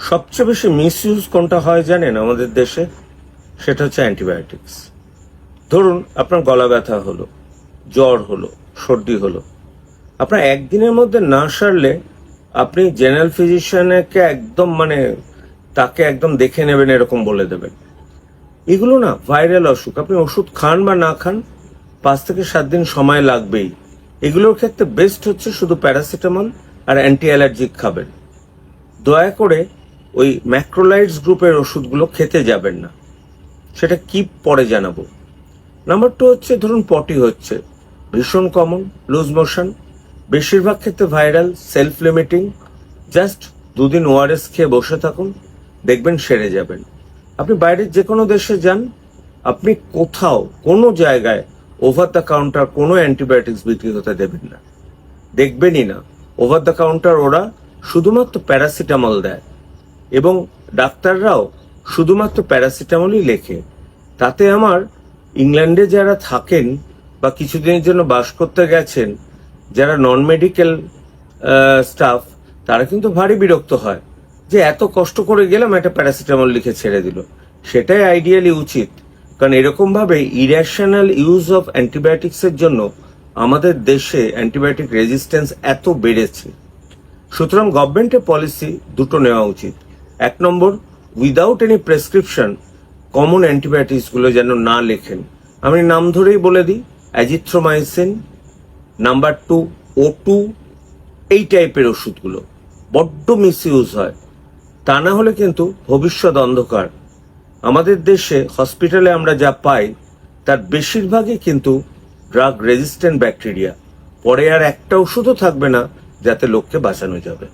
সবচেয়ে বেশি মিসইউজ কোনটা হয় জানেন আমাদের দেশে? সেটা হচ্ছে অ্যান্টিবায়োটিক্স। ধরুন আপনার গলা ব্যথা হলো, জ্বর হলো, সর্দি হলো, আপনার একদিনের মধ্যে না সারলে আপনি জেনারেল ফিজিশিয়ানকে একদম তাকে একদম দেখে নেবেন এরকম বলে দেবেন। এগুলো না ভাইরাল অসুখ, আপনি ওষুধ খান বা না খান 5 থেকে 7 দিন সময় লাগবেই। এগুলোর ক্ষেত্রে বেস্ট হচ্ছে শুধু প্যারাসিটামল আর অ্যান্টি অ্যালার্জিক খাবেন। দয়া করে ওই ম্যাক্রোলাইডস গ্রুপের ওষুধগুলো খেতে যাবেন না। সেটা কি পরে জানাবো। নাম্বার 2 হচ্ছে ধরুন পটি হচ্ছে, ভীষণ কমন, লুজ মোশন, বেশিরভাগ ক্ষেত্রে ভাইরাল, সেলফ লিমিটিং। জাস্ট 2 দিন ওআরএস খেয়ে বসে থাকুন, দেখবেন সেরে যাবেন। আপনি বাইরের যে কোনো দেশে যান, আপনি কোথাও কোনো জায়গায় ওভার দ্য কাউন্টার কোনো অ্যান্টিবায়োটিক্স বিক্রি হতে দেবেন না, দেখবেনই না। ওভার দ্য কাউন্টার ওরা শুধুমাত্র প্যারাসিটামল দেয় এবং ডাক্তাররাও শুধুমাত্র প্যারাসিটামলই লেখে। তাতে আমার ইংল্যান্ডে যারা থাকেন বা কিছুদিনের জন্য বাস করতে গেছেন, যারা নন মেডিকেল স্টাফ, তারা কিন্তু ভারী বিরক্ত হয় যে এত কষ্ট করে গেলাম, একটা প্যারাসিটামল লিখে ছেড়ে দিল। সেটাই আইডিয়ালি উচিত, কারণ এরকম ভাবে ইরেশনাল ইউজ অফ অ্যান্টিবায়োটিক্সের জন্য আমাদের দেশে অ্যান্টিবায়োটিক রেজিস্ট্যান্স এত বেড়েছে। সুতরাং গভর্নমেন্টের পলিসি দুটো নেওয়া উচিত। 1 নম্বর, without any prescription common antibiotics গুলো যেন না লেখেন। আমি নাম ধরেই বলে দিই, অ্যাজিথ্রোমাইসিন, নাম্বার 2 O2, এই টাইপের ওষুধগুলো বড্ড মিসইউজ হয়। তা না হলে কিন্তু ভবিষ্যৎ অন্ধকার। আমাদের দেশে হসপিটালে আমরা যা পাই তার বেশিরভাগই কিন্তু ড্রাগ রেজিস্ট্যান্ট ব্যাকটেরিয়া। পরে আর একটা ওষুধও থাকবে না যাতে লোককে বাঁচানো যাবে।